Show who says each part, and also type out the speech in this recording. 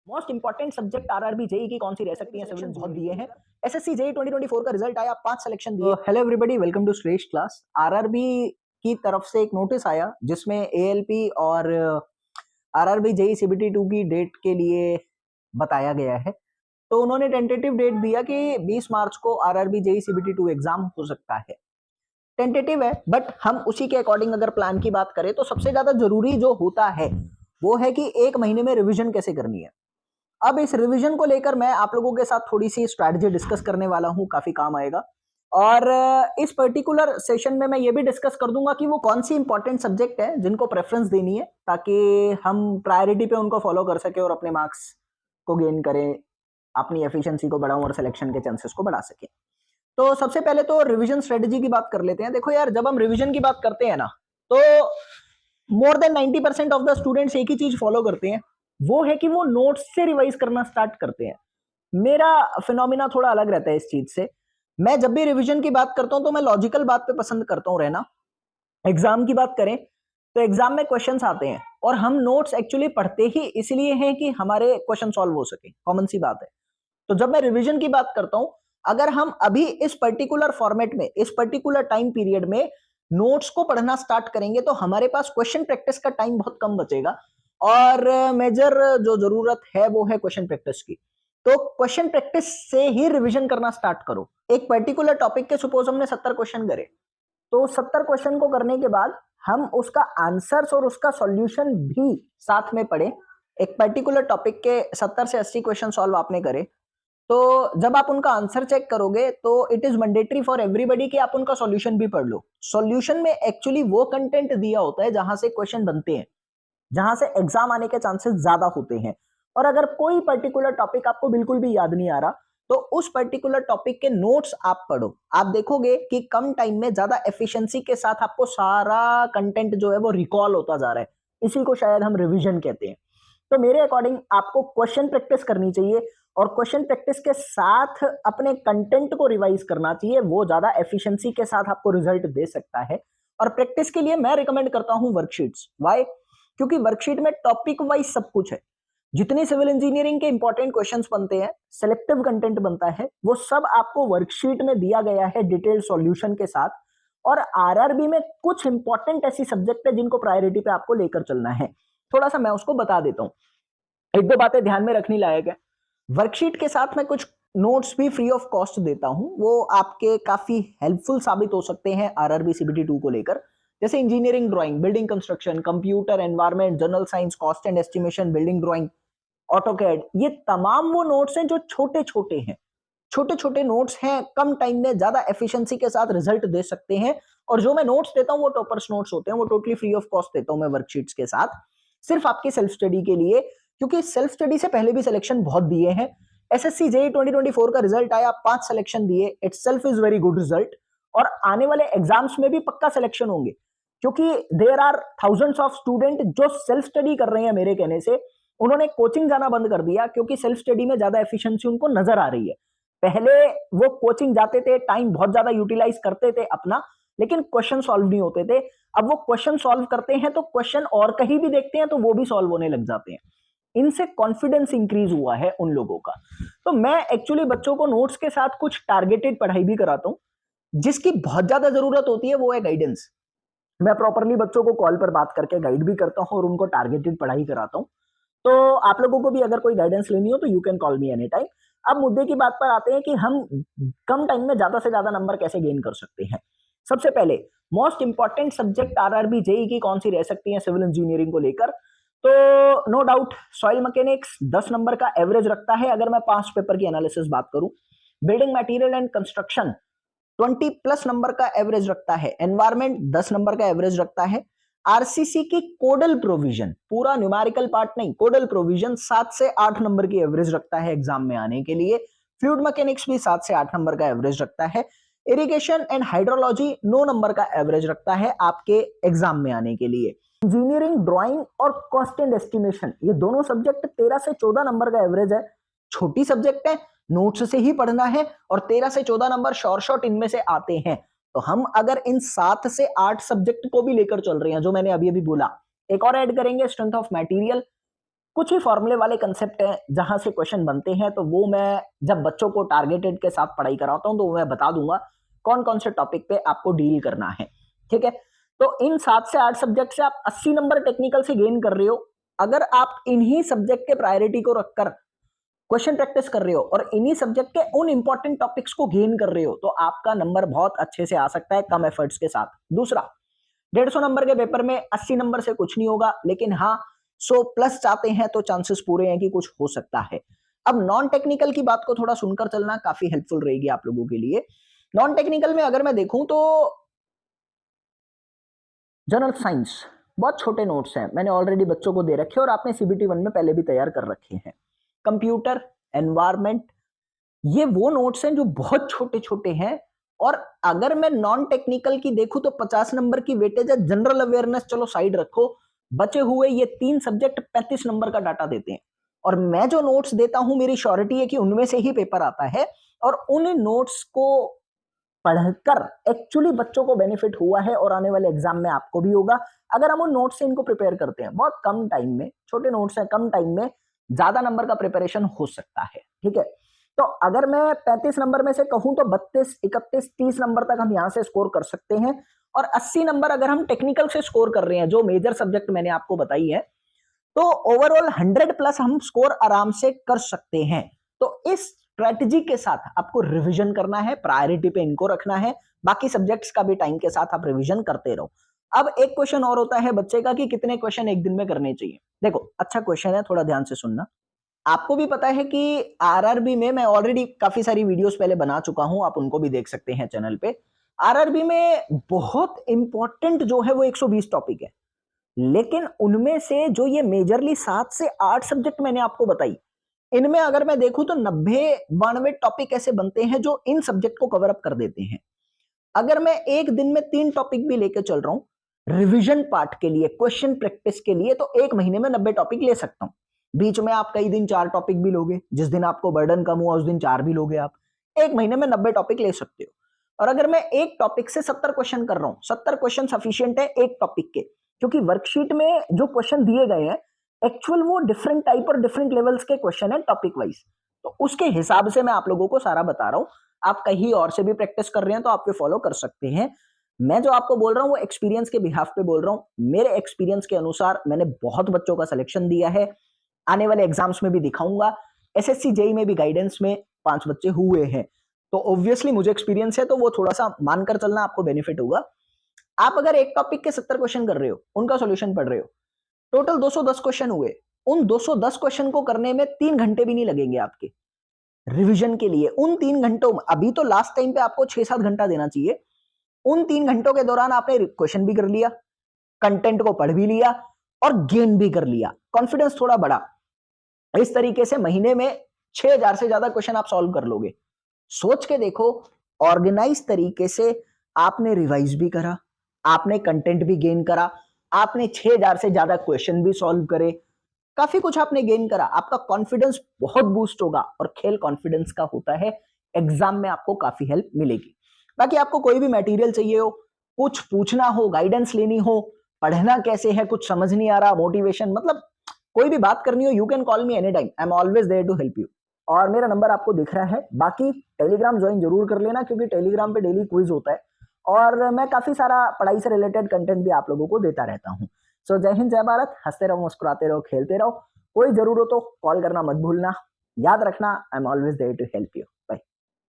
Speaker 1: Most important subject RRB JE की कौन सी रह सकती है? सिविल बहुत दिए हैं। एसएससी जेई 2024 का रिजल्ट आया, 5 सिलेक्शन दिए। हेलो एवरीबॉडी, वेलकम टू श्रेष्ठ क्लास। आरआरबी की तरफ से एक नोटिस आया जिसमें एएलपी और आरआरबी जेई सीबीटी 2 की डेट के लिए बताया गया है। तो उन्होंने टेंटेटिव डेट दिया कि 20 मार्च को आरआरबी जेई सीबीटी 2 एग्जाम हो सकता है। टेंटेटिव है, बट हम उसी के अकॉर्डिंग अगर प्लान की बात करें तो सबसे ज्यादा जरूरी जो होता है वो है कि एक महीने में रिवीजन कैसे करनी है। अब इस रिवीजन को लेकर मैं आप लोगों के साथ थोड़ी सी स्ट्रैटेजी डिस्कस करने वाला हूं, काफी काम आएगा। और इस पर्टिकुलर सेशन में मैं ये भी डिस्कस कर दूंगा कि वो कौन सी इंपॉर्टेंट सब्जेक्ट है जिनको प्रेफरेंस देनी है, ताकि हम प्रायोरिटी पे उनको फॉलो कर सके और अपने मार्क्स को गेन करें, अपनी एफिशिएंसी को बढ़ाऊं और सिलेक्शन के चांसेस को बढ़ा सके। तो सबसे पहले तो रिवीजन स्ट्रेटेजी की बात कर लेते हैं। देखो यार, जब हम रिवीजन की बात करते हैं ना, तो more than 90% of the students एक ही चीज फॉलो करते हैं, वो है कि वो नोट्स से रिवाइज करना स्टार्ट करते हैं। मेरा फिनोमिना थोड़ा अलग रहता है इस चीज से। मैं जब भी रिवीजन की बात करता हूं तो मैं लॉजिकल बात पे पसंद करता हूं रहना। एग्जाम की बात करें तो एग्जाम में क्वेश्चंस आते हैं और हम नोट्स एक्चुअली पढ़ते ही इसलिए हैं कि हमारे क्वेश्चन सॉल्व हो सके, कॉमन सी बात है। तो जब मैं रिवीजन की बात करता हूं, अगर हम अभी इस पर्टिकुलर फॉर्मेट में, इस पर्टिकुलर टाइम पीरियड में नोट्स को पढ़ना स्टार्ट करेंगे तो हमारे पास क्वेश्चन प्रैक्टिस का टाइम बहुत कम बचेगा। और मेजर जो जरूरत है वो है क्वेश्चन प्रैक्टिस की। तो क्वेश्चन प्रैक्टिस से ही रिवीजन करना स्टार्ट करो। एक पर्टिकुलर टॉपिक के सपोज हमने 70 क्वेश्चन करे, तो 70 क्वेश्चन को करने के बाद हम उसका आंसर्स और उसका सॉल्यूशन भी साथ में पढ़े। एक पर्टिकुलर टॉपिक के 70 से 80 क्वेश्चन सॉल्व आपने करे, तो जब आप उनका आंसर चेक करोगे तो it is mandatory for everybody कि आप उनका सॉल्यूशन भी पढ़ लो। सॉल्यूशन में एक्चुअली वो कंटेंट दिया होता है जहां से क्वेश्चन बनते हैं, जहां से एग्जाम आने के चांसेस ज्यादा होते हैं। और अगर कोई पर्टिकुलर टॉपिक आपको बिल्कुल भी याद नहीं आ रहा, तो उस पर्टिकुलर टॉपिक के नोट्स आप पढ़ो। आप देखोगे कि कम टाइम में ज्यादा एफिशिएंसी के साथ आपको सारा कंटेंट जो है वो रिकॉल होता जा रहा है। इसी को शायद हम रिवीजन कहते हैं। तो मेरे अकॉर्डिंग आपको क्वेश्चन प्रैक्टिस करनी चाहिए और क्वेश्चन प्रैक्टिस के साथ अपने कंटेंट को रिवाइज करना चाहिए। वो ज्यादा एफिशिएंसी के साथ आपको रिजल्ट दे सकता है। और प्रैक्टिस के लिए मैं रिकमेंड करता हूं वर्कशीट्स। वाई? क्योंकि वर्कशीट में टॉपिक वाइज सब कुछ है। जितनी सिविल इंजीनियरिंग के इंपॉर्टेंट क्वेश्चंस बनते हैं, सिलेक्टिव कंटेंट बनता है, वो सब आपको वर्कशीट में दिया गया है डिटेल सॉल्यूशन के साथ। और आरआरबी में कुछ इंपॉर्टेंट ऐसी सब्जेक्ट है जिनको प्रायोरिटी पे आपको लेकर चलना है। थोड़ा सा मैं उसको बता देता हूं, एक दो बातें ध्यान में रखनी लायक है। वर्कशीट के साथ मैं कुछ नोट्स भी फ्री ऑफ कॉस्ट देता हूं, वो आपके काफी हेल्पफुल साबित हो सकते हैं आरआरबी सीबीटी 2 को लेकर। जैसे engineering drawing, building construction, computer, environment, general science, cost and estimation, building drawing, AutoCAD, ये तमाम वो नोट्स हैं जो छोटे छोटे हैं। छोटे छोटे नोट्स हैं, कम टाइम में ज्यादा एफिशिएंसी के साथ रिजल्ट दे सकते हैं। और जो मैं नोट्स देता हूं वो टॉपर्स नोट्स होते हैं, वो टोटली फ्री ऑफ कॉस्ट देता हूं मैं वर्कशीट्स के साथ, सिर्फ आपकी सेल्फ स्टडी के लिए। क्योंकि सेल्फ स्टडी से पहले भी सिलेक्शन बहुत दिए हैं। एसएससी जेई 2024 का रिजल्ट आया, 5 सिलेक्शन दिए, it self is very good result. और आने वाले एग्जाम्स में भी पक्का सिलेक्शन होंगे, क्योंकि there are thousands of student जो सेल्फ स्टडी कर रहे हैं। मेरे कहने से उन्होंने कोचिंग जाना बंद कर दिया क्योंकि सेल्फ स्टडी में ज्यादा एफिशिएंसी उनको नजर आ रही है। पहले वो कोचिंग जाते थे, टाइम बहुत ज्यादा यूटिलाइज करते थे अपना, लेकिन क्वेश्चन सॉल्व नहीं होते थे। अब वो क्वेश्चन सॉल्व करते हैं तो क्वेश्चन और कहीं भी देखते हैं तो वो भी सॉल्व होने लग जाते हैं। इनसे कॉन्फिडेंस इंक्रीज हुआ है उन लोगों का। तो मैं एक्चुअली बच्चों को नोट्स के साथ कुछ टारगेटेड पढ़ाई भी कराता हूं। जिसकी बहुत ज्यादा जरूरत होती है वो है गाइडेंस। मैं प्रॉपरली बच्चों को कॉल पर बात करके गाइड भी करता हूं और उनको टारगेटेड पढ़ाई कराता हूं। तो आप लोगों को भी अगर कोई गाइडेंस लेनी हो तो you can call me any time. अब मुद्दे की बात पर आते हैं कि हम कम टाइम में ज्यादा से ज्यादा नंबर कैसे गेन कर सकते हैं। सबसे पहले most important subject RRB JE की कौन सी रह सकती है सिविल इंजीनियरिंग को लेकर? तो no doubt soil mechanics 10 number का एवरेज रखता है अगर मैं पांच पेपर की एनालिसिस बात करूं। Building material and construction 20 plus number का एवरेज रखता है। एनवायरमेंट 10 नंबर का एवरेज रखता है। आरसीसी की कोडल प्रोविजन, पूरा न्यूमेरिकल पार्ट नहीं, कोडल प्रोविजन 7 से 8 नंबर की एवरेज रखता है एग्जाम में आने के लिए। फ्लूइड मैकेनिक्स भी 7 से 8 नंबर का एवरेज रखता है। इरिगेशन एंड हाइड्रोलॉजी 9 नंबर का एवरेज रखता है आपके एग्जाम में आने के लिए। इंजीनियरिंग ड्राइंग और कॉस्ट एंड एस्टिमेशन, ये दोनों सब्जेक्ट 13 से 14 नंबर का एवरेज है। छोटी सब्जेक्ट है, नोट्स से ही पढ़ना है और 13 से 14 नंबर शॉर्ट इनमें से आते हैं। तो हम अगर इन 7 से 8 सब्जेक्ट को भी लेकर चल रहे हैं जो मैंने अभी अभी बोला, एक और ऐड करेंगे स्ट्रेंथ ऑफ मटेरियल, कुछ ही फॉर्मूले वाले कंसेप्ट हैं जहां से क्वेश्चन बनते हैं, तो वो मैं जब बच्चों को टारगेटेड के साथ पढ़ाई कराता हूं तो मैं बता दूंगा कौन कौन से टॉपिक पे आपको डील करना है। ठीक है, तो इन 7 से 8 सब्जेक्ट से आप 80 नंबर टेक्निकल से गेन कर रहे हो। अगर आप इन्हीं सब्जेक्ट के प्रायोरिटी को रखकर क्वेश्चन प्रैक्टिस कर रहे हो और इन्हीं सब्जेक्ट के उन इंपॉर्टेंट टॉपिक्स को गेन कर रहे हो, तो आपका नंबर बहुत अच्छे से आ सकता है कम एफर्ट्स के साथ। दूसरा, 150 नंबर के पेपर में 80 नंबर से कुछ नहीं होगा, लेकिन हाँ 100 प्लस चाहते हैं तो चांसेस पूरे हैं कि कुछ हो सकता है। अब नॉन टेक्निकल की बात को थोड़ा सुनकर चलना काफी हेल्पफुल रहेगी आप लोगों के लिए। नॉन टेक्निकल में अगर मैं देखूं तो जनरल साइंस बहुत छोटे नोट्स हैं, मैंने ऑलरेडी बच्चों को दे रखे और आपने सीबीटी 1 में पहले भी तैयार कर रखे हैं। कंप्यूटर, एनवायरमेंट, ये वो नोट्स हैं जो बहुत छोटे छोटे हैं। और अगर मैं नॉन टेक्निकल की देखूं तो 50 नंबर की वेटेज है। जनरल अवेयरनेस चलो साइड रखो, बचे हुए ये 3 सब्जेक्ट 35 नंबर का डाटा देते हैं। और मैं जो नोट्स देता हूं मेरी श्योरिटी है कि उनमें से ही पेपर आता है, और उन नोट्स को पढ़कर एक्चुअली बच्चों को बेनिफिट हुआ है और आने वाले एग्जाम में आपको भी होगा अगर हम उन नोट्स से इनको प्रिपेयर करते हैं। बहुत कम टाइम में, छोटे नोट्स हैं, कम टाइम में ज्यादा नंबर का प्रिपरेशन हो सकता है। ठीक है, तो अगर मैं 35 नंबर में से कहूं तो 32, 31, 30 नंबर तक हम यहां से स्कोर कर सकते हैं। और 80 नंबर अगर हम टेक्निकल से स्कोर कर रहे हैं, जो मेजर सब्जेक्ट मैंने आपको बताई है, तो ओवरऑल 100 प्लस हम स्कोर आराम से कर सकते हैं। तो इस स्ट्रेटजी के साथ आपको रिवीजन करना है, प्रायोरिटी पे इनको रखना है, बाकी सब्जेक्ट्स का भी टाइम के साथ आप रिवीजन करते रहो। अब एक क्वेश्चन और होता है बच्चे का कि कितने क्वेश्चन एक दिन में करने चाहिए। देखो, अच्छा क्वेश्चन है, थोड़ा ध्यान से सुनना। आपको भी पता है कि आरआरबी में मैं ऑलरेडी काफी सारी वीडियोस पहले बना चुका हूं, आप उनको भी देख सकते हैं चैनल पे। आरआरबी में बहुत इंपॉर्टेंट जो है वो 120 टॉपिक है, लेकिन उनमें से जो ये मेजरली 7 से 8 सब्जेक्ट मैंने आपको बताई, इनमें अगर मैं देखूं तो 90-92 टॉपिक ऐसे बनते हैं जो इन सब्जेक्ट को कवर अप कर देते हैं। अगर मैं एक दिन में 3 टॉपिक भी लेकर चल रहा हूं रिवीजन पार्ट के लिए, क्वेश्चन प्रैक्टिस के लिए, तो एक महीने में 90 टॉपिक ले सकता हूं। बीच में आप कई दिन 4 टॉपिक भी लोगे, जिस दिन आपको बर्डन कम हुआ उस दिन 4 भी लोगे, आप एक महीने में 90 टॉपिक ले सकते हो। और अगर मैं एक टॉपिक से 70 क्वेश्चन कर रहा हूं, 70 क्वेश्चन सफिशियंट है एक टॉपिक के, क्योंकि वर्कशीट में जो क्वेश्चन दिए गए हैं एक्चुअल वो डिफरेंट टाइप और डिफरेंट लेवल्स के क्वेश्चन है टॉपिक वाइज। तो उसके हिसाब से मैं आप लोगों को सारा बता रहा हूं। आप कहीं और से भी प्रैक्टिस कर रहे हैं तो आप ये फॉलो कर सकते हैं। मैं जो आपको बोल रहा हूं वो एक्सपीरियंस के बिहाफ पे बोल रहा हूं। मेरे एक्सपीरियंस के अनुसार मैंने बहुत बच्चों का सिलेक्शन दिया है, आने वाले एग्जाम्स में भी दिखाऊंगा। एसएससी जेई में भी गाइडेंस में 5 बच्चे हुए हैं, तो ऑब्वियसली मुझे एक्सपीरियंस है, तो वो थोड़ा सा मानकर चलना, आपको बेनिफिट होगा। आप अगर एक टॉपिक के 70 क्वेश्चन कर रहे हो, उनका सॉल्यूशन पढ़ रहे हो, टोटल 210 क्वेश्चन हुए। उन 210 क्वेश्चन को करने में 3 घंटे भी नहीं लगेंगे आपके रिवीजन के लिए। उन 3 घंटों में, अभी तो लास्ट टाइम पे आपको 6-7 घंटा देना चाहिए, उन 3 घंटों के दौरान आपने क्वेश्चन भी कर लिया, कंटेंट को पढ़ भी लिया और गेन भी कर लिया, कॉन्फिडेंस थोड़ा बढ़ा। इस तरीके से महीने में 6000 से ज्यादा क्वेश्चन आप सॉल्व कर लोगे। सोच के देखो, ऑर्गेनाइज तरीके से आपने रिवाइज भी करा, आपने कंटेंट भी गेन करा, आपने 6000 से ज्यादा क्वेश्चन भी सॉल्व करे, काफी कुछ आपने गेन करा, आपका कॉन्फिडेंस बहुत बूस्ट होगा। और खेल कॉन्फिडेंस का होता है, एग्जाम में आपको काफी हेल्प मिलेगी। बाकी आपको कोई भी मटेरियल चाहिए हो, कुछ पूछना हो, गाइडेंस लेनी हो, पढ़ना कैसे है कुछ समझ नहीं आ रहा, मोटिवेशन, मतलब कोई भी बात करनी हो, you can call me any time, I am always there to help you. और मेरा नंबर आपको दिख रहा है। बाकी टेलीग्राम ज्वाइन जरूर कर लेना, क्योंकि टेलीग्राम पे डेली क्विज होता है और मैं काफी सारा पढ़ाई से रिलेटेड कंटेंट भी आप लोगों को देता रहता हूँ। सो जय हिंद, जय भारत, हंसते रहो, मुस्कुराते रहो, खेलते रहो। कोई जरूरत हो कॉल करना मत भूलना। याद रखना, I am always there to help you. Bye.